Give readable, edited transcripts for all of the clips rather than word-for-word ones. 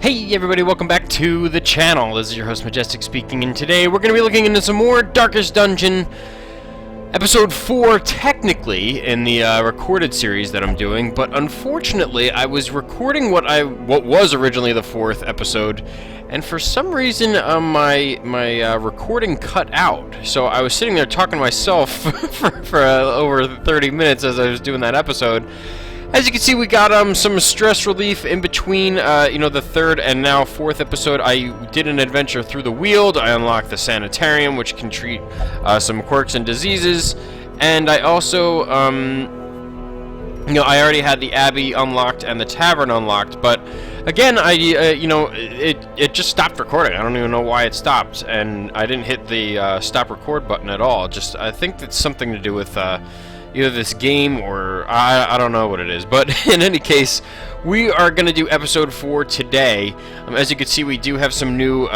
Hey everybody, welcome back to the channel. This is your host Majestic speaking, and today we're going to be looking into some more Darkest Dungeon Episode 4, technically, in the recorded series that I'm doing, but unfortunately I was recording what was originally the 4th episode, and for some reason my recording cut out. So I was sitting there talking to myself for over 30 minutes as I was doing that episode. As you can see, we got some stress relief in between, the 3rd and now 4th episode. I did an adventure through the Weald. I unlocked the sanitarium, which can treat some quirks and diseases. And I also, I already had the Abbey unlocked and the Tavern unlocked. But again, it just stopped recording. I don't even know why it stopped, and I didn't hit the stop record button at all. I think it's something to do with either this game or I don't know what it is, but in any case, we are going to do episode 4 today. As you can see, we do have some new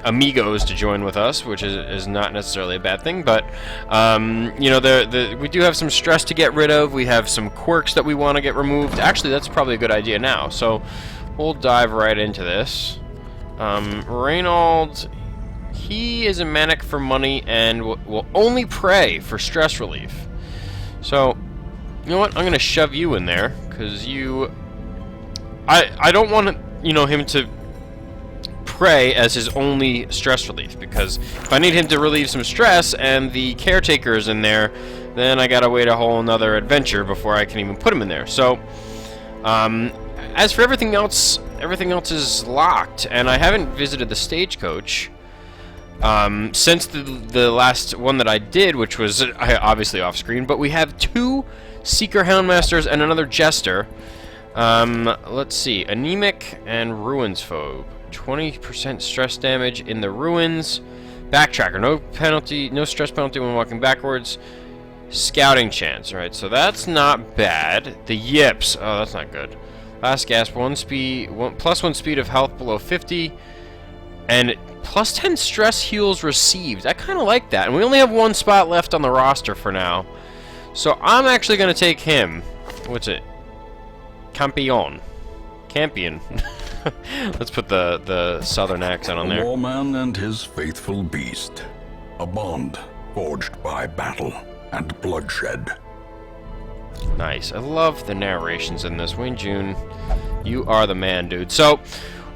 amigos to join with us, which is not necessarily a bad thing, but we do have some stress to get rid of. We have some quirks that we want to get removed. Actually, that's probably a good idea now, so we'll dive right into this. Weald, he is a manic for money and will only pray for stress relief. So, you know what? I'm gonna shove you in there because I don't want him to pray as his only stress relief, because if I need him to relieve some stress and the caretaker is in there, then I gotta wait a whole another adventure before I can even put him in there. So, as for everything else is locked, and I haven't visited the stagecoach since the last one that I did, which was obviously off screen, but we have 2 Seeker Houndmasters and another Jester. Let's see, Anemic and Ruins Phobe. 20% stress damage in the Ruins. Backtracker, no stress penalty when walking backwards. Scouting chance, right? So that's not bad. The Yips, oh, that's not good. Last gasp, plus 1 speed of health below 50. And plus 10 stress heals received. I kind of like that. And we only have 1 spot left on the roster for now. So I'm actually going to take him. What's it? Campion. Let's put the southern accent on there. A lawman and his faithful beast. A bond forged by battle and bloodshed. Nice. I love the narrations in this. Wayne June, you are the man, dude. So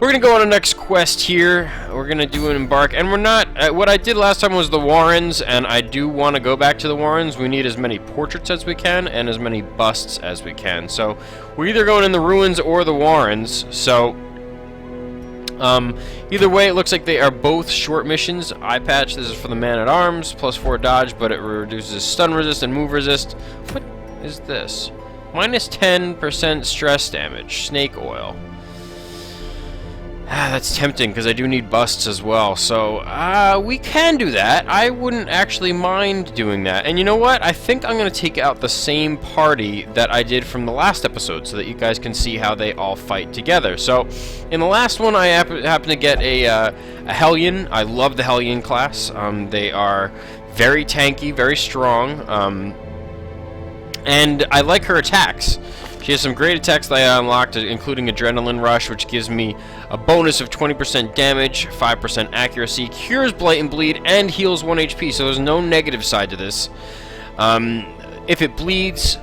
we're going to go on the next quest here. We're going to do an embark. And we're not... what I did last time was the Warrens, and I do want to go back to the Warrens. We need as many portraits as we can and as many busts as we can. So we're either going in the Ruins or the Warrens. So either way, it looks like they are both short missions. Eye patch, this is for the Man-at-Arms. Plus 4 dodge, but it reduces stun resist and move resist. What is this? Minus 10% stress damage. Snake oil. That's tempting, because I do need busts as well, so we can do that. I wouldn't actually mind doing that. And you know what? I think I'm going to take out the same party that I did from the last episode, so that you guys can see how they all fight together. So, in the last one, I happened to get a Hellion. I love the Hellion class. They are very tanky, very strong, and I like her attacks. She has some great attacks that I unlocked, including Adrenaline Rush, which gives me a bonus of 20% damage, 5% accuracy, cures Blight and Bleed, and heals 1 HP, so there's no negative side to this. If it bleeds,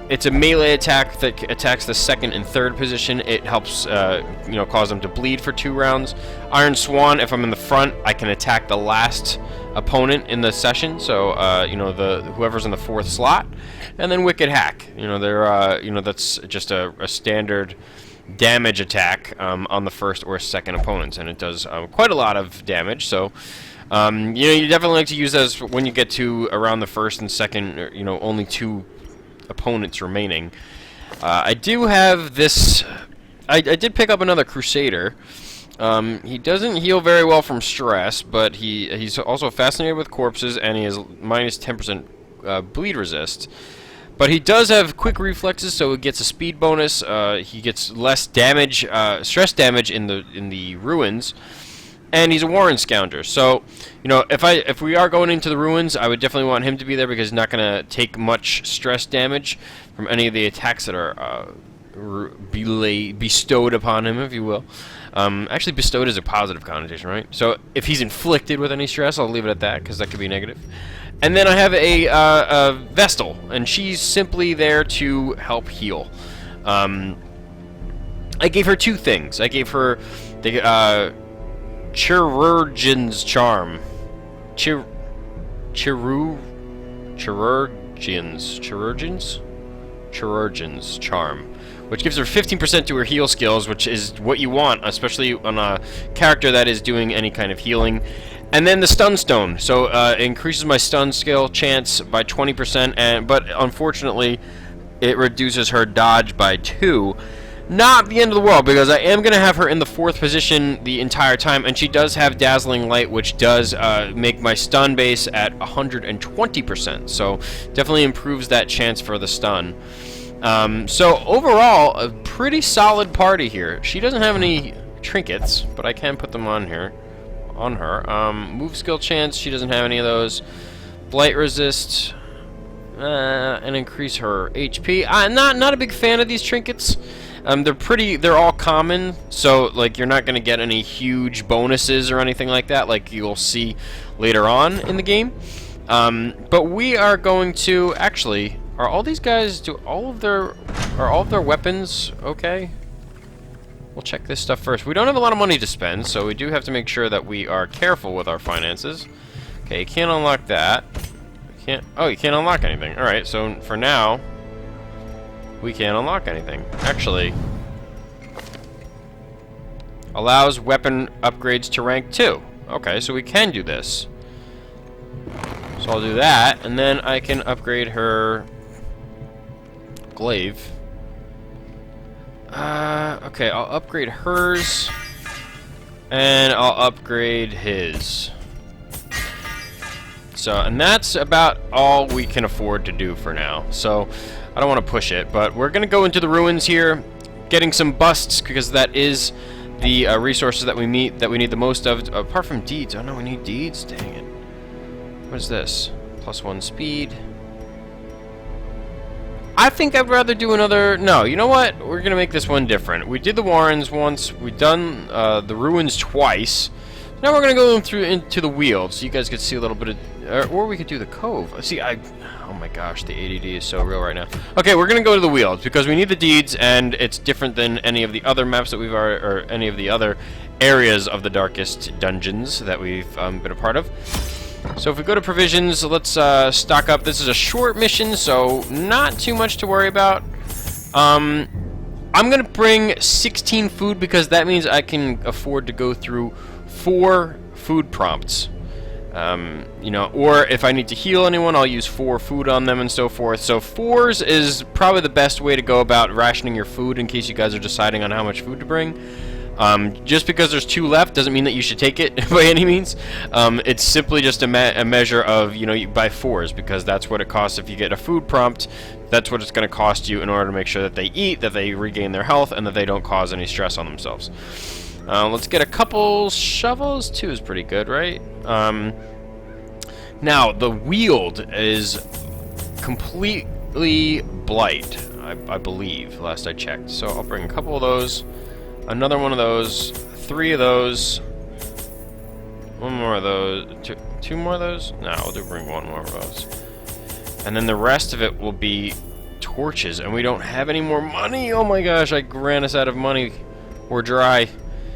it's a melee attack that attacks the 2nd and 3rd position. It helps, cause them to bleed for 2 rounds. Iron Swan, if I'm in the front, I can attack the last opponent in the session, so whoever's in the 4th slot. And then Wicked Hack, that's just a standard damage attack on the 1st or 2nd opponents, and it does quite a lot of damage. So you definitely like to use those when you get to around the 1st and 2nd, only 2 opponents remaining. I do have this. I did pick up another Crusader. He doesn't heal very well from stress, but he's also fascinated with corpses, and he has minus 10% bleed resist. But he does have quick reflexes, so he gets a speed bonus. He gets less damage, stress damage in the Ruins, and he's a Warren Scounger. So, if we are going into the Ruins, I would definitely want him to be there because he's not going to take much stress damage from any of the attacks that are bestowed upon him, if you will. Actually, bestowed is a positive connotation, right? So if he's inflicted with any stress, I'll leave it at that, because that could be negative. And then I have a Vestal, and she's simply there to help heal. I gave her two things. I gave her the Chirurgeon's Charm. Chirurgeon's Charm, which gives her 15% to her heal skills, which is what you want, especially on a character that is doing any kind of healing. And then the Stun Stone, so it increases my stun skill chance by 20%, but unfortunately, it reduces her dodge by 2. Not the end of the world, because I am going to have her in the 4th position the entire time, and she does have Dazzling Light, which does make my stun base at 120%, so definitely improves that chance for the stun. So overall, a pretty solid party here. She doesn't have any trinkets, but I can put them on here, on her. Move skill chance, she doesn't have any of those. Blight resist, and increase her HP. Not a big fan of these trinkets. They're all common, so like you're not gonna get any huge bonuses or anything like that, like you'll see later on in the game. But we are going to actually. Are all these guys? Are all of their weapons okay? We'll check this stuff first. We don't have a lot of money to spend, so we do have to make sure that we are careful with our finances. Okay, you can't unlock that. Oh, you can't unlock anything. All right, so for now. We can't unlock anything. Actually, allows weapon upgrades to rank 2. Okay, so we can do this. So I'll do that, and then I can upgrade her glaive. Okay, I'll upgrade hers, and I'll upgrade his. So, and that's about all we can afford to do for now. So, I don't want to push it, but we're going to go into the ruins here, getting some busts, because that is the resources that we need the most of, apart from deeds. Oh no, we need deeds? Dang it. What is this? +1 speed. I think I'd rather do another... No, you know what? We're going to make this one different. We did the Warrens once. We've done the ruins twice. Now we're going to go into the Weald, so you guys could see a little bit of... Or we could do the Cove. See, oh my gosh, the ADD is so real right now. Okay, we're going to go to the Weald, because we need the deeds, and it's different than any of the other maps that we've already... Or any of the other areas of the darkest dungeons that we've been a part of. So if we go to provisions, let's stock up. This is a short mission, so not too much to worry about. I'm going to bring 16 food, because that means I can afford to go through 4 food prompts. You know, or if I need to heal anyone, I'll use 4 food on them and so forth. So 4s is probably the best way to go about rationing your food in case you guys are deciding on how much food to bring. Just because there's 2 left doesn't mean that you should take it by any means. It's simply just a measure of, you know, you buy 4s, because that's what it costs if you get a food prompt. That's what it's going to cost you in order to make sure that they eat, that they regain their health, and that they don't cause any stress on themselves. Let's get a couple shovels. 2 is pretty good, right? Now, the Weald is completely blight, I believe, last I checked. So I'll bring a couple of those, another one of those, 3 of those, 1 more of those, 2 more of those? No, I'll bring 1 more of those. And then the rest of it will be torches, and we don't have any more money. Oh my gosh, I ran us out of money. We're dry.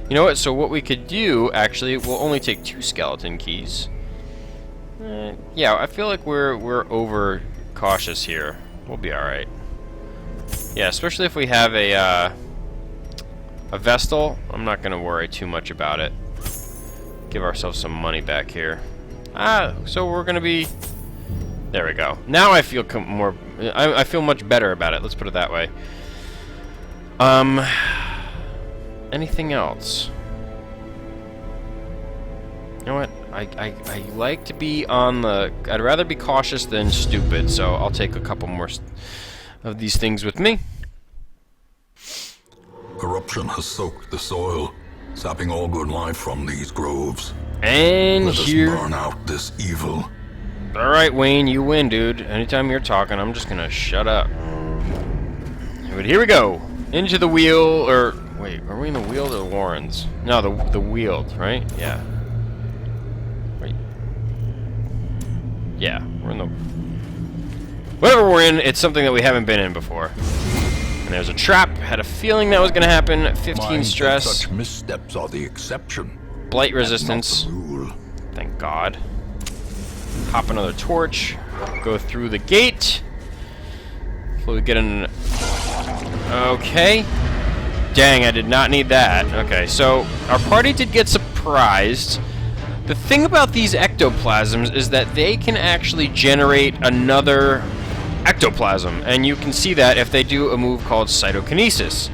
You know what, so what we could do, actually, we'll only take 2 skeleton keys. Yeah, I feel like we're over cautious here. We'll be alright. Yeah, especially if we have a Vestal, I'm not going to worry too much about it. Give ourselves some money back here. So we're going to be... There we go. Now I feel I feel much better about it, let's put it that way. Anything else? You know what? I like to be on the... I'd rather be cautious than stupid, so I'll take a couple more of these things with me. Corruption has soaked the soil, sapping all good life from these groves. And Let here... us burn out this evil. Alright, Wayne, you win, dude. Anytime you're talking, I'm just gonna shut up. But here we go. Into the Weald, or wait, are we in the Weald or the Warrens? No, the Weald, right? Yeah. Wait. Yeah, we're in the... Whatever we're in, it's something that we haven't been in before. And there's a trap. Had a feeling that was going to happen. 15 stress. Such missteps are the exception. Blight resistance. Not the rule. Thank God. Pop another torch. Go through the gate. Hopefully we get an... Okay. Dang, I did not need that. Okay, so our party did get surprised. The thing about these ectoplasms is that they can actually generate another ectoplasm, and you can see that if they do a move called cytokinesis.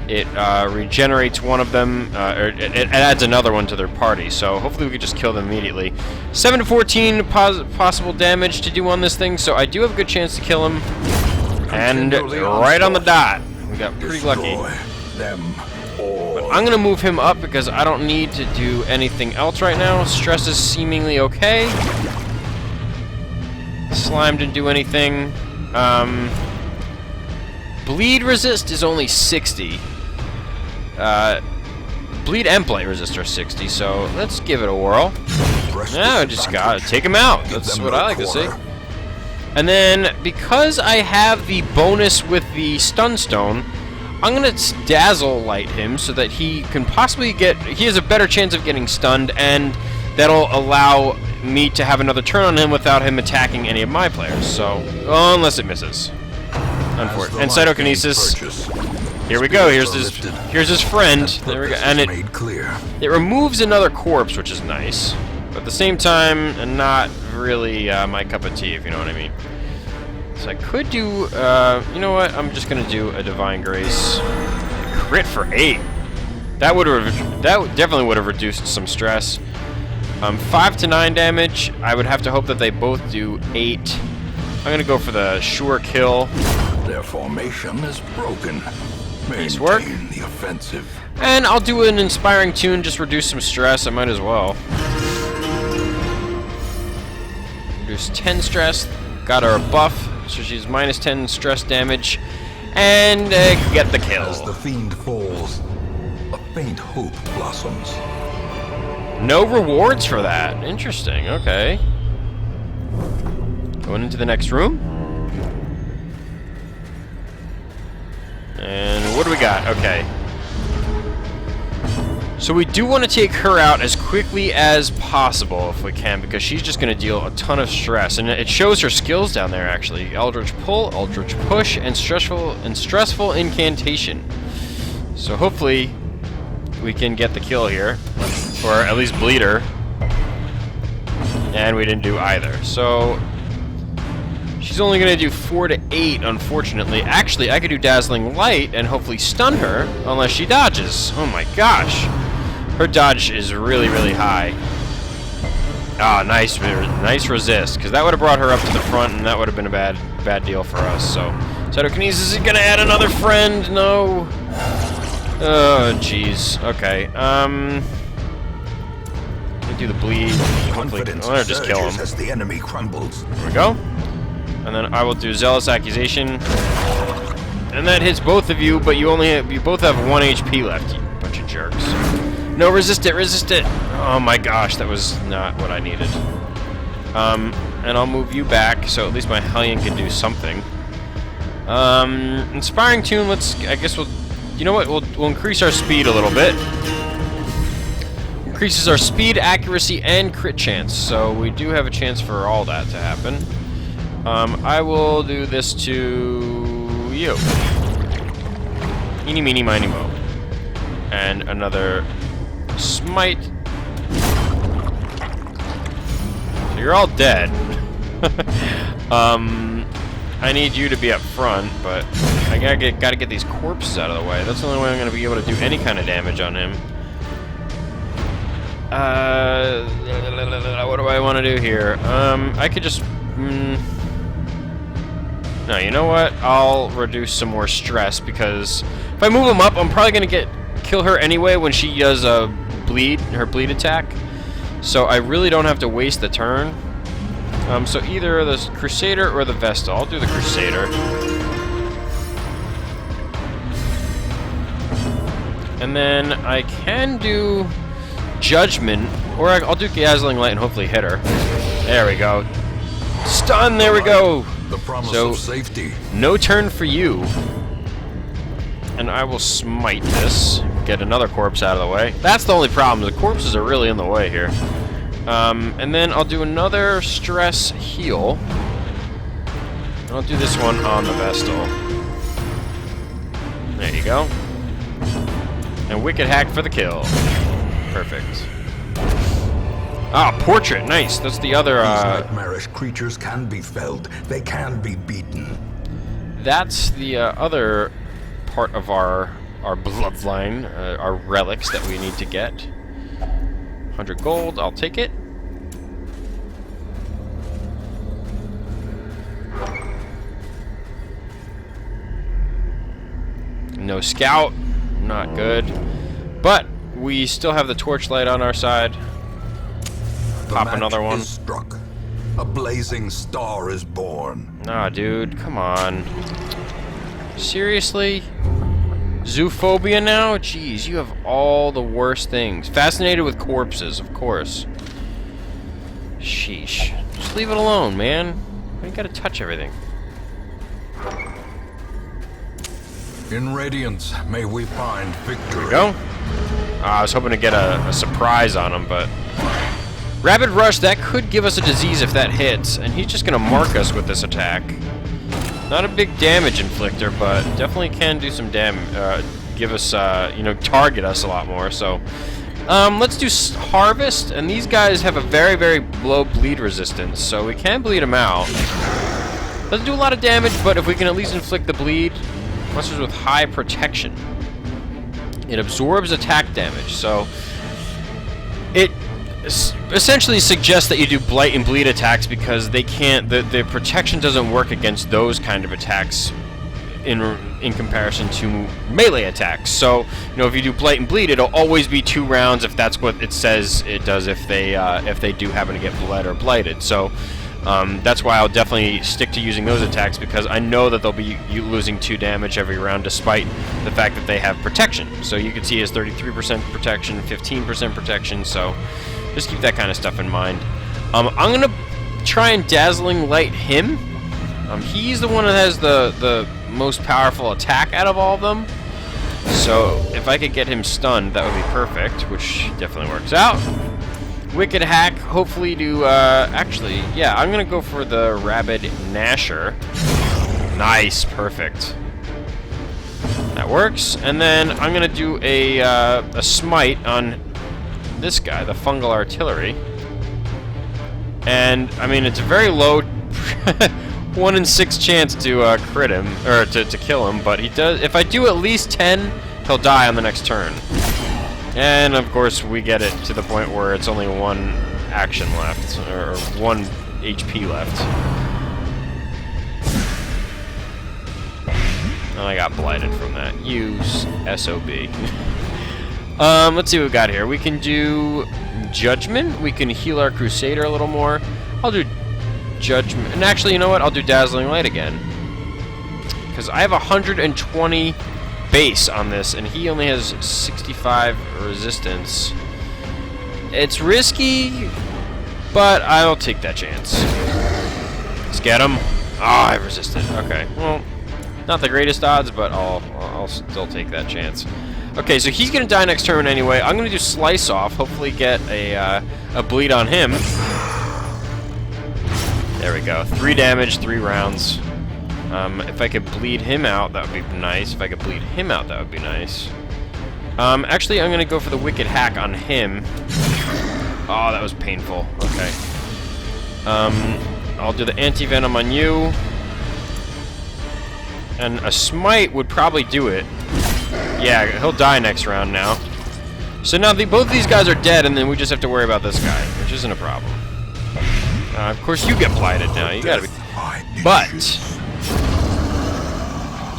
It regenerates one of them, or it adds another one to their party, so hopefully we can just kill them immediately. 7 to 14 possible damage to do on this thing, so I do have a good chance to kill him. And right on the dot. We got pretty lucky. Them all. But I'm going to move him up because I don't need to do anything else right now. Stress is seemingly okay. Slime didn't do anything. Bleed resist is only 60. Bleed and blight resist are 60, so let's give it a whirl. Yeah, I just gotta take him out. That's what I like to see. And then, because I have the bonus with the stun stone, I'm gonna dazzle light him so that he can possibly he has a better chance of getting stunned, and that'll allow me to have another turn on him without him attacking any of my players. So, unless it misses. Unfortunately. And cytokinesis. Here we go. Here's his friend. There we go. And it removes another corpse, which is nice. But at the same time, not really my cup of tea, if you know what I mean. So I could do, you know what? I'm just gonna do a Divine Grace. Crit for 8. That definitely would have reduced some stress. 5 to 9 damage. I would have to hope that they both do 8. I'm gonna go for the sure kill. Their formation is broken. Nice work. Maintain the offensive. And I'll do an inspiring tune, just reduce some stress. I might as well. Reduce 10 stress. Got her a buff, so she's minus 10 stress damage. And get the kill. As the fiend falls, a faint hope blossoms. No rewards for that. Interesting. Okay. Going into the next room. And what do we got? Okay. So we do want to take her out as quickly as possible if we can, because she's just going to deal a ton of stress. And it shows her skills down there, actually. Eldritch Pull, Eldritch Push, and Stressful Incantation. So hopefully we can get the kill here. Or at least bleed her. And we didn't do either. So she's only going to do 4 to 8, unfortunately. Actually, I could do Dazzling Light and hopefully stun her, unless she dodges. Oh my gosh. Her dodge is really, really high. Ah, nice resist, because that would have brought her up to the front, and that would have been a bad deal for us. So, Cytokinesis is going to add another friend. No. Oh, jeez. Okay. Do the bleed. Hopefully, I'm gonna just kill him. As the enemy crumbles. There we go. And then I will do Zealous Accusation, and that hits both of you. But you both have 1 HP left. You bunch of jerks. No, resist it, resist it. Oh my gosh, that was not what I needed. And I'll move you back, so at least my Hellion can do something. Inspiring Tune. I guess we'll. You know what? We'll increase our speed a little bit. Increases our speed, accuracy, and crit chance, so we do have a chance for all that to happen. I will do this to you. Eeny, meeny, miny, mo. And another smite. So you're all dead. I need you to be up front, but I gotta get these corpses out of the way. That's the only way I'm gonna be able to do any kind of damage on him. What do I want to do here? I could just... No, you know what? I'll reduce some more stress, because if I move him up, I'm probably going to kill her anyway when she does her bleed attack. So I really don't have to waste the turn. So either the Crusader or the Vestal. I'll do the Crusader. And then I can do Judgment, or I'll do Dazzling Light and hopefully hit her. There we go. Stun, there we go! The promise So, of safety. no turn for you. And I will smite this. Get another corpse out of the way. That's the only problem. The corpses are really in the way here. And then I'll do another stress heal. I'll do this one on the Vestal. There you go. And Wicked Hack for the kill. Perfect. Ah, Portrait. Nice. That's the other, These nightmarish creatures can be felled. They can be beaten. That's the other part of our bloodline, our relics that we need to get. 100 gold, I'll take it. No scout, not good. But we still have the torchlight on our side. Pop another one. Is struck. A blazing star is born. Nah, dude, come on. Seriously? Zoophobia now? Jeez, you have all the worst things. Fascinated with corpses, of course. Sheesh. Just leave it alone, man. Why you gotta touch everything? In Radiance, may we find victory. There we go. I was hoping to get a surprise on him, but... Rapid Rush, that could give us a disease if that hits, and he's just gonna mark us with this attack. Not a big damage inflictor, but definitely can do some damage, give us, you know, target us a lot more, so... let's do Harvest, and these guys have a very, very low bleed resistance, so we can bleed them out. Doesn't do a lot of damage, but if we can at least inflict the bleed, monsters with high protection. It absorbs attack damage, so... It essentially suggests that you do Blight and Bleed attacks because they can't... The protection doesn't work against those kind of attacks in comparison to melee attacks. So, you know, if you do Blight and Bleed, it'll always be 2 rounds if that's what it says it does if they do happen to get bled or blighted. So, that's why I'll definitely stick to using those attacks because I know that they'll be losing 2 damage every round despite the fact that they have protection. So you can see his 33% protection, 15% protection, so just keep that kind of stuff in mind. I'm going to try and Dazzling Light him. He's the one that has the most powerful attack out of all of them. So if I could get him stunned, that would be perfect, which definitely works out. Wicked Hack, hopefully to, actually, yeah, I'm going to go for the Rabid Gnasher. Nice, perfect. That works. And then I'm going to do a Smite on this guy, the Fungal Artillery. And, I mean, it's a very low 1 in 6 chance to crit him, or to kill him, but he does, if I do at least 10, he'll die on the next turn. And, of course, we get it to the point where it's only 1 action left, or 1 HP left. And I got blighted from that. Use SOB. Let's see what we got here. We can do Judgment. We can heal our Crusader a little more. I'll do Judgment. And actually, you know what? I'll do Dazzling Light again. Because I have 120 base on this, and he only has 65 resistance. It's risky, but I'll take that chance. Let's get him. Ah, I resisted. Okay, well, not the greatest odds, but I'll still take that chance. Okay, so he's gonna die next turn anyway. I'm gonna do Slice Off. Hopefully, get a bleed on him. There we go. 3 damage, 3 rounds. If I could bleed him out, that would be nice. If I could bleed him out, that would be nice. Actually, I'm going to go for the Wicked Hack on him. Oh, that was painful. Okay. I'll do the Anti-Venom on you. And a Smite would probably do it. Yeah, he'll die next round now. So now both of these guys are dead, and then we just have to worry about this guy, which isn't a problem. Of course, you get blighted now. You gotta be... But...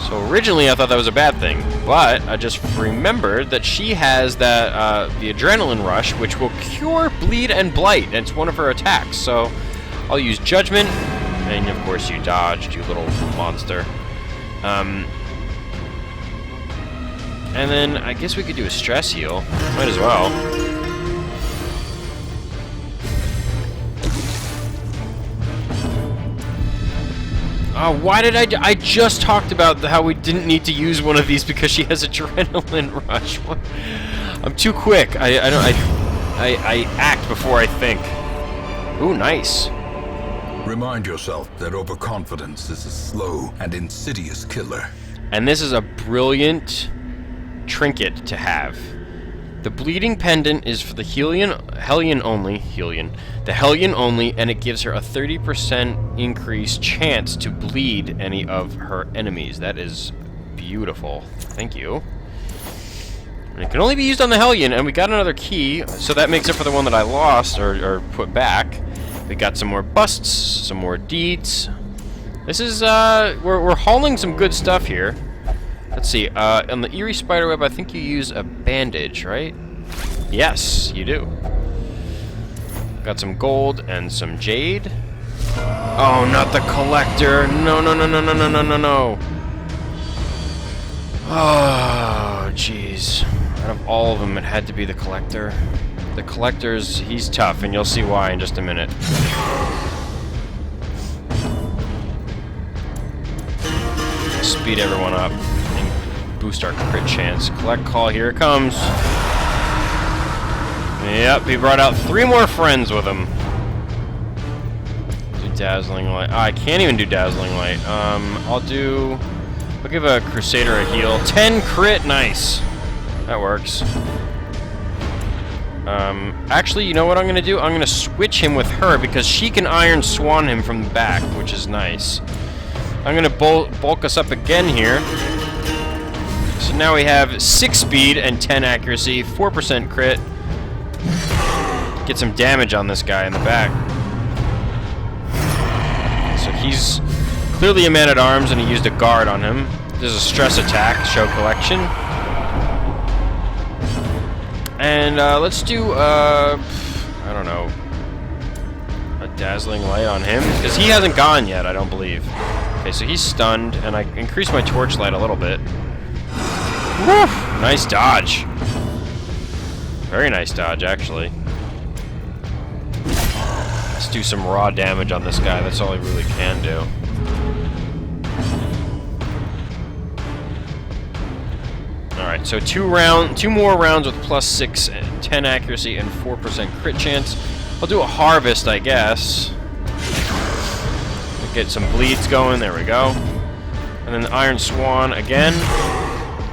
So originally I thought that was a bad thing, but I just remembered that she has that the Adrenaline Rush, which will cure Bleed and Blight, and it's one of her attacks. So I'll use Judgment, and of course you dodged, you little monster. And then I guess we could do a stress heal. Might as well. Why did I just talked about how we didn't need to use one of these because she has adrenaline rush. What? I'm too quick. I act before I think. Ooh, nice. Remind yourself that overconfidence is a slow and insidious killer. And this is a brilliant trinket to have. The bleeding pendant is for the Hellion only, and it gives her a 30% increased chance to bleed any of her enemies. That is beautiful. Thank you. And it can only be used on the Hellion, and we got another key, so that makes up for the one that I lost or put back. We got some more busts, some more deeds. This is we're hauling some good stuff here. Let's see, on the Eerie Spiderweb, I think you use a bandage, right? Yes, you do. Got some gold and some jade. Oh, not the collector. No, no, no, no, no, no, no, no, no. Oh, jeez. Out of all of them, it had to be the collector. The collector's, he's tough, and you'll see why in just a minute. Speed everyone up. Boost our crit chance. Collect call, here it comes. Yep, he brought out 3 more friends with him. Do Dazzling Light. Oh, I can't even do Dazzling Light. I'll give a Crusader a heal. 10 crit, nice. That works. Actually, you know what I'm gonna do? I'm gonna switch him with her because she can Iron Swan him from the back, which is nice. I'm gonna bulk us up again here. So now we have 6 speed and 10 accuracy, 4% crit. Get some damage on this guy in the back. So he's clearly a man-at-arms, and he used a guard on him. There's a stress attack, show collection. And let's do, I don't know, a Dazzling Light on him, because he hasn't gone yet, I don't believe. Okay, so he's stunned, and I increased my torchlight a little bit. Woo! Nice dodge. Very nice dodge, actually. Let's do some raw damage on this guy. That's all he really can do. Alright, so 2 more rounds with +6, 10 accuracy, and 4% crit chance. I'll do a harvest, I guess. Get some bleeds going. There we go. And then the Iron Swan again.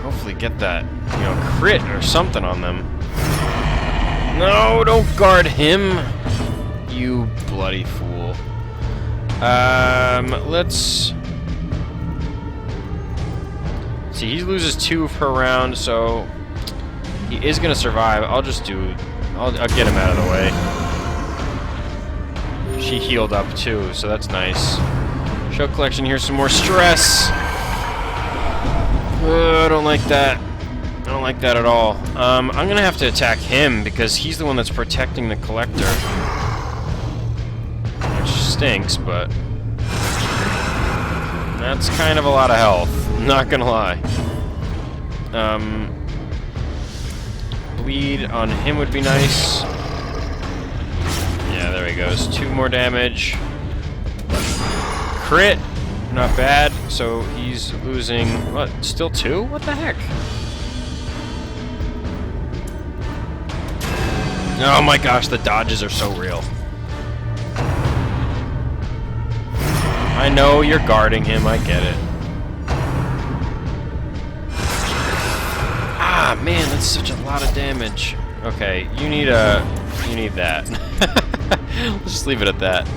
Hopefully get that, you know, crit or something on them. No, don't guard him, you bloody fool. Let's see. He loses 2 per round, so he is gonna survive. I'll get him out of the way. She healed up too, so that's nice. Show collection. Here's some more stress. I don't like that. I don't like that at all. I'm gonna have to attack him because he's the one that's protecting the collector. Which stinks, but that's kind of a lot of health. Not gonna lie. Bleed on him would be nice. Yeah, there he goes. 2 more damage. Crit. Not bad. So he's losing... What? Still 2? What the heck? Oh my gosh, the dodges are so real. I know you're guarding him. I get it. Ah, man, that's such a lot of damage. Okay, you need that. Let's just leave it at that.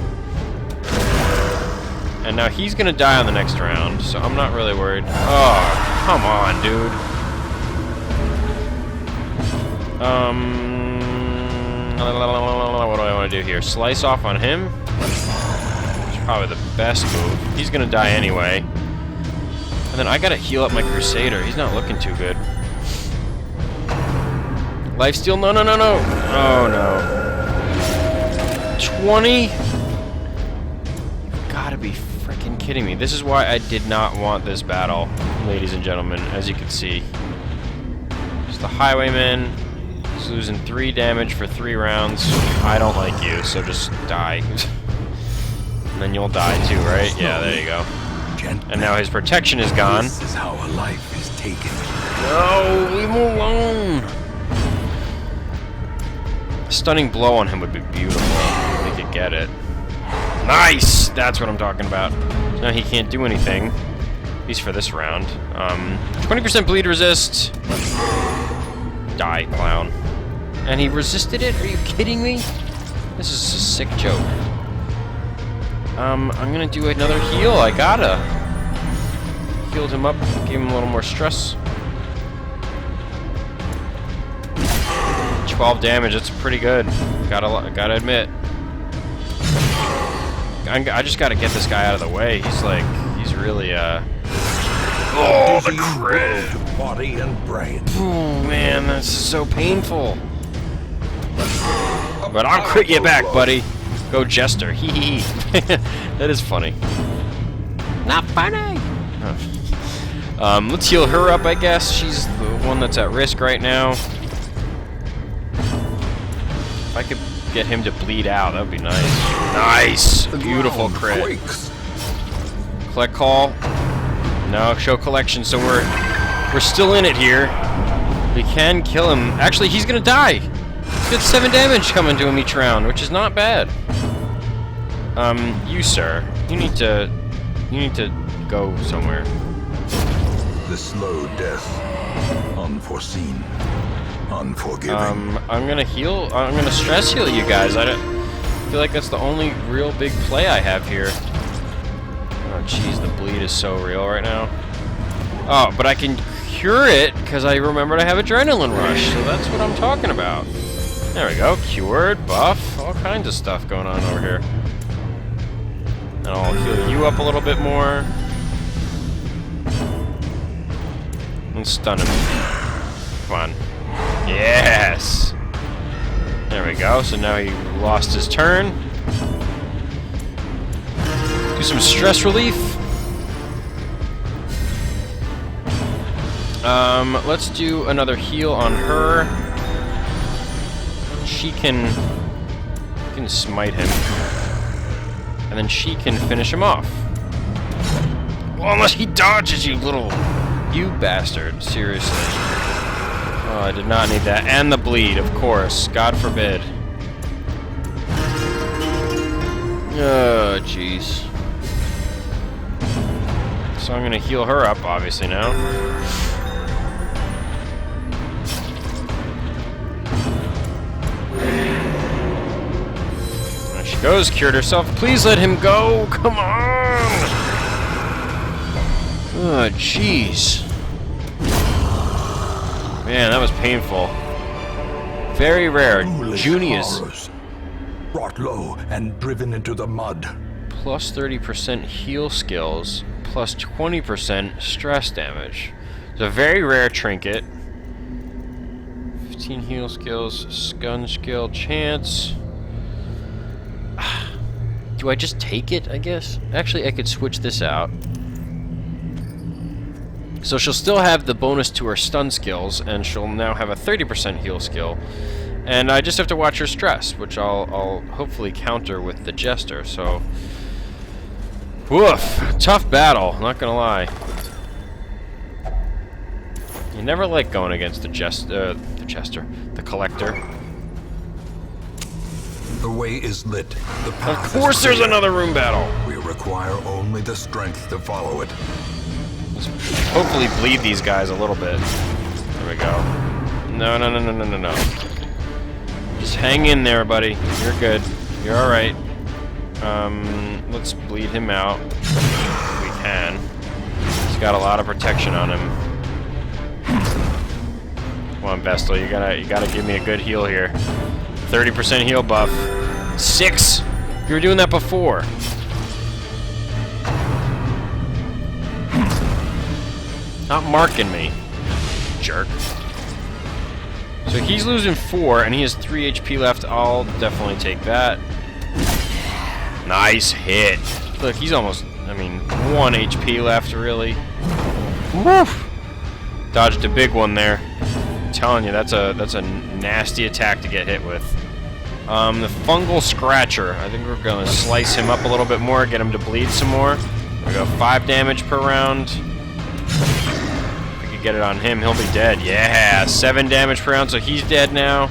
And now he's gonna die on the next round, so I'm not really worried. Oh, come on, dude. What do I want to do here? Slice off on him? Which is probably the best move. He's gonna die anyway. And then I gotta heal up my Crusader. He's not looking too good. Lifesteal? No, no, no, no! Oh, no. 20? You've gotta be freaking kidding me. This is why I did not want this battle, ladies and gentlemen, as you can see. the Highwayman. He's losing 3 damage for 3 rounds. I don't like you, so just die. And then you'll die too, right? Yeah, there you go. And now his protection is gone. This is how a life is taken. No, leave him alone. A stunning blow on him would be beautiful. If he could get it. Nice! That's what I'm talking about. Now he can't do anything. At least for this round. 20% bleed resist. Die, clown. And he resisted it? Are you kidding me? This is a sick joke. I'm gonna do another heal. I gotta. Healed him up, gave him a little more stress. 12 damage, that's pretty good. Gotta admit. I just gotta get this guy out of the way. He's really, Oh, the crit! Body and brain. Oh, man, that's so painful. But I'll crit you back, buddy. Go Jester. Hee hee hee. That is funny. Not funny! Oh. Let's heal her up, I guess. She's the one that's at risk right now. If I could get him to bleed out, that would be nice. Nice! Beautiful crit. Collect call. No, show collection, so we're still in it here. We can kill him. Actually, he's gonna die! He's got 7 damage coming to him each round, which is not bad. You sir, you need to go somewhere. The slow death, unforeseen, unforgiving. I'm gonna stress heal you guys. I feel like that's the only real big play I have here. Oh jeez, the bleed is so real right now. Oh, but I can cure it because I remembered I have adrenaline rush, so that's what I'm talking about. There we go, cured, buff, all kinds of stuff going on over here. And I'll heal you up a little bit more. And stun him. Come on. Yes! There we go, so now he lost his turn. Do some stress relief. Let's do another heal on her. She can smite him. And then she can finish him off. Well, unless he dodges, you bastard. Seriously. Oh, I did not need that. And the bleed, of course. God forbid. Oh, jeez. So I'm gonna heal her up, obviously, now. There she goes, cured herself. Please let him go! Come on! Oh, jeez. Man, that was painful. Very rare. Junie is brought low and driven into the mud. Plus 30% heal skills, plus 20% stress damage. It's a very rare trinket. 15 heal skills, stun skill, chance. Do I just take it, I guess? Actually, I could switch this out. So she'll still have the bonus to her stun skills, and she'll now have a 30% heal skill. And I just have to watch her stress, which I'll hopefully counter with the Jester, so... Woof! Tough battle, not gonna lie. You never like going against the Collector. The way is lit. The path Of course there's another room battle! We require only the strength to follow it. Let's hopefully bleed these guys a little bit. There we go. No. Just hang in there, buddy. You're good. You're alright. Let's bleed him out. If we can. He's got a lot of protection on him. Come on, Vestal, you gotta give me a good heal here. 30% heal buff. 6! You were doing that before. Not marking me. Jerk. So he's losing 4, and he has 3 HP left. I'll definitely take that. Nice hit. Look, he's almost, 1 HP left, really. Woof! Dodged a big one there. telling you, that's a nasty attack to get hit with. The fungal scratcher. I think we're gonna slice him up a little bit more, get him to bleed some more. We go 5 damage per round. If we could get it on him, he'll be dead. Yeah, 7 damage per round, so he's dead now.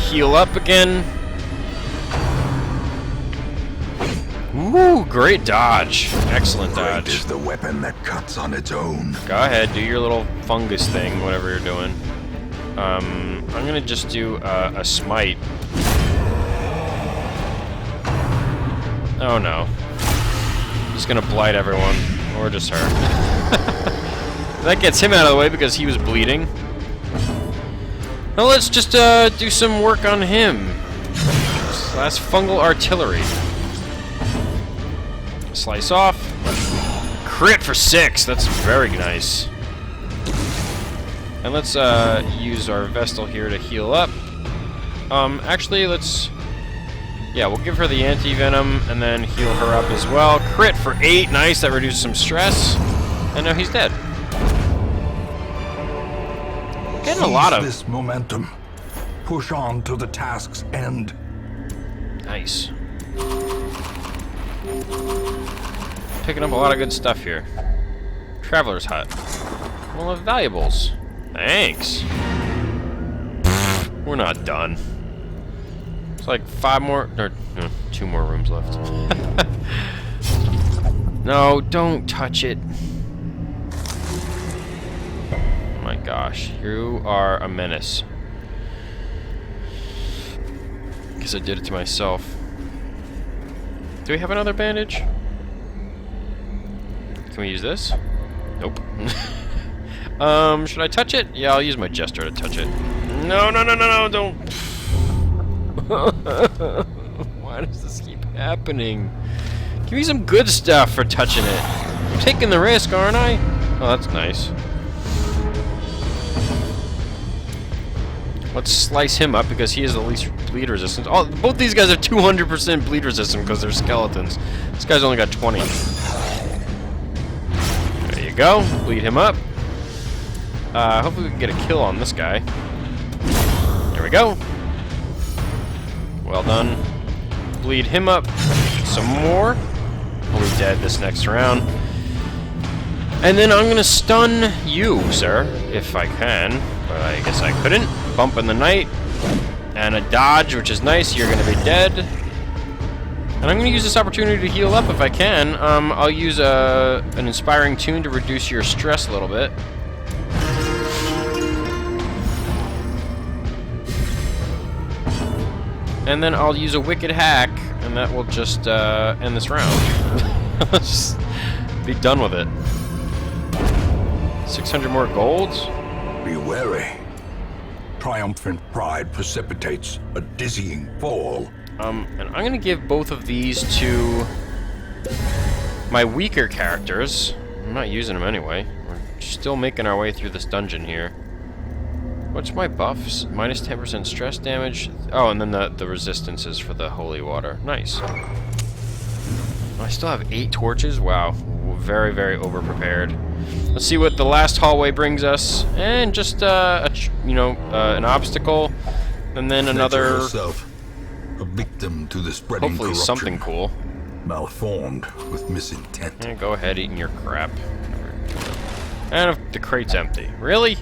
Heal up again. Ooh, great dodge. Excellent dodge. Great is the weapon that cuts on its own. Go ahead, do your little fungus thing, whatever you're doing. I'm gonna just do a smite. Oh no. Just gonna blight everyone. Or just her. That gets him out of the way because he was bleeding. Now let's just do some work on him. Last fungal artillery. Slice off. Crit for 6. That's very nice. And let's use our Vestal here to heal up. Actually, let's... Yeah, we'll give her the anti-venom and then heal her up as well. Crit for 8. Nice, that reduced some stress. And now he's dead. Getting a lot of... this momentum. Push on to the task's end. Nice. Picking up a lot of good stuff here. Traveler's Hut. Well, of valuables. Thanks. We're not done. It's like 5 more, or 2 more rooms left. No, don't touch it. Oh my gosh, you are a menace. Guess I did it to myself. Do we have another bandage? Can we use this? Nope. Should I touch it? Yeah, I'll use my gesture to touch it. No, don't. Why does this keep happening? Give me some good stuff for touching it. I'm taking the risk, aren't I? Oh, that's nice. Let's slice him up because he has the least bleed resistance. Oh, both these guys are 200% bleed resistant because they're skeletons. This guy's only got 20. There you go. Bleed him up. Hopefully we can get a kill on this guy. There we go. Well done. Bleed him up. Some more. He'll be dead this next round. And then I'm gonna stun you, sir, if I can. But I guess I couldn't. Bump in the night. And a dodge, which is nice. You're gonna be dead. And I'm gonna use this opportunity to heal up if I can. I'll use an inspiring tune to reduce your stress a little bit. And then I'll use a wicked hack, and that will just end this round. Let's just be done with it. 600 more gold. Be wary. Triumphant pride precipitates a dizzying fall. And I'm gonna give both of these to my weaker characters. I'm not using them anyway. We're still making our way through this dungeon here. What's my buffs? Minus 10% stress damage. Oh, and then the resistances for the holy water. Nice. I still have 8 torches. Wow. Very, very over-prepared. Let's see what the last hallway brings us. And just, an obstacle. And then another... Herself, a victim to the spreading hopefully corruption. something cool. Malformed with misintent. Yeah, go ahead, eating your crap. And the crate's empty. Really?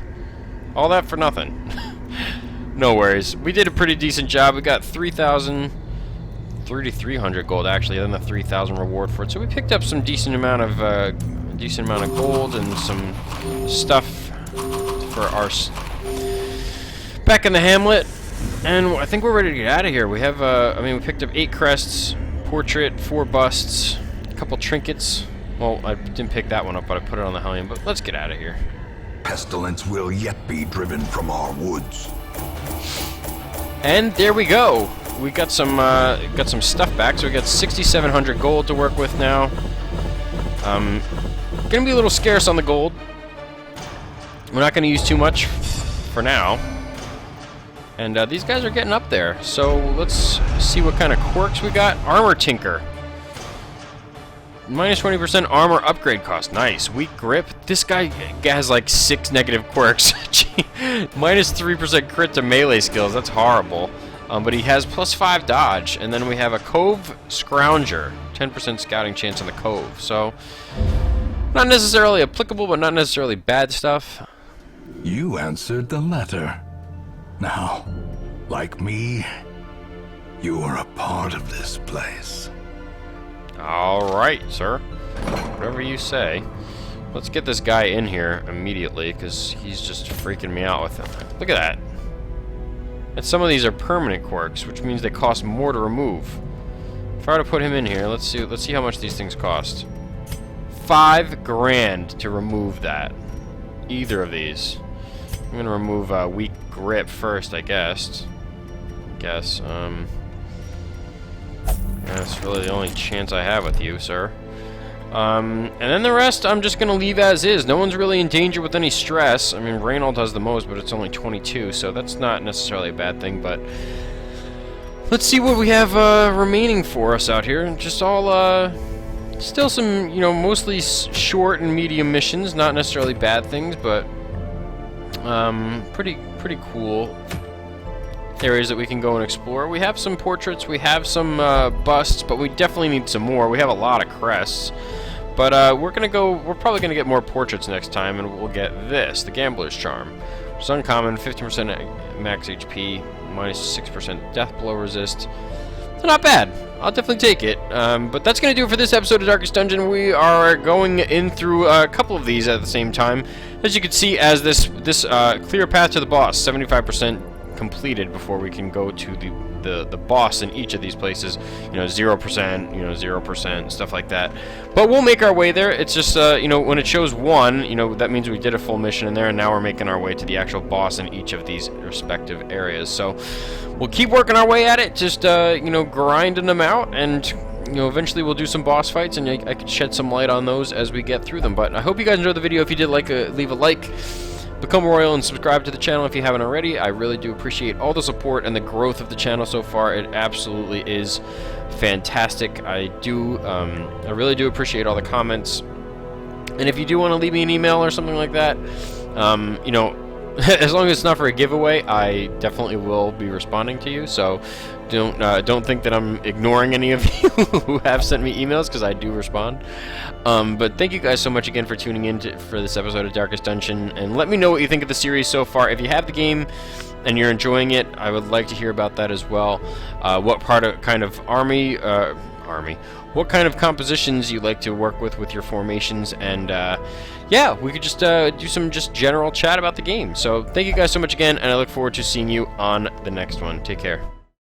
All that for nothing. No worries. We did a pretty decent job. We got 3,300 gold actually, and then the 3,000 reward for it. So we picked up some decent amount of gold and some stuff for our back in the hamlet. And I think we're ready to get out of here. We have we picked up 8 crests, portrait, 4 busts, a couple trinkets. Well, I didn't pick that one up, but I put it on the helmet. But let's get out of here. Pestilence will yet be driven from our woods. And there we go. We got some stuff back. So we got 6,700 gold to work with now. Gonna be a little scarce on the gold. We're not gonna use too much for now. And these guys are getting up there. So let's see what kind of quirks we got. Armor Tinker. Minus 20% armor upgrade cost. Nice. Weak grip. This guy has like 6 negative quirks. Minus 3% crit to melee skills. That's horrible. But he has plus 5 dodge. And then we have a Cove Scrounger. 10% scouting chance on the Cove. So, not necessarily applicable, but not necessarily bad stuff. You answered the letter. Now, like me, you are a part of this place. Alright, sir. Whatever you say. Let's get this guy in here immediately, because he's just freaking me out with him. Look at that. And some of these are permanent quirks, which means they cost more to remove. If I were to put him in here, let's see how much these things cost. 5 grand to remove that. Either of these. I'm gonna remove weak grip first, I guess. That's really the only chance I have with you, sir. And then the rest I'm just gonna leave as is. No one's really in danger with any stress. I mean, Reynold has the most, but it's only 22, so that's not necessarily a bad thing, but let's see what we have remaining for us out here. Just all still some, you know, mostly short and medium missions, not necessarily bad things, but pretty cool areas that we can go and explore. We have some portraits, we have some busts, but we definitely need some more. We have a lot of crests, but we're probably gonna get more portraits next time, and we'll get this, the Gambler's Charm. It's uncommon, 15% max HP, minus 6% death blow resist. It's not bad. I'll definitely take it. But that's going to do it for this episode of Darkest Dungeon. We are going in through a couple of these at the same time. As you can see, as this clear path to the boss, 75% completed before we can go to the boss in each of these places. You know, 0%, you know, 0%, stuff like that. But we'll make our way there. It's just, you know, when it shows 1, you know, that means we did a full mission in there, and now we're making our way to the actual boss in each of these respective areas. So we'll keep working our way at it, just, you know, grinding them out, and, you know, eventually we'll do some boss fights, and I could shed some light on those as we get through them. But I hope you guys enjoyed the video. If you did, leave a like. Become royal and subscribe to the channel if you haven't already. I really do appreciate all the support and the growth of the channel so far. It absolutely is fantastic. I really do appreciate all the comments. And if you do want to leave me an email or something like that, you know, as long as it's not for a giveaway, I definitely will be responding to you. So don't think that I'm ignoring any of you who have sent me emails, because I do respond. But thank you guys so much again for tuning in for this episode of Darkest Dungeon, and let me know what you think of the series so far. If you have the game and you're enjoying it, I would like to hear about that as well. What kind of what kind of compositions you like to work with your formations, and yeah, we could just do some general chat about the game. So thank you guys so much again, and I look forward to seeing you on the next one. Take care.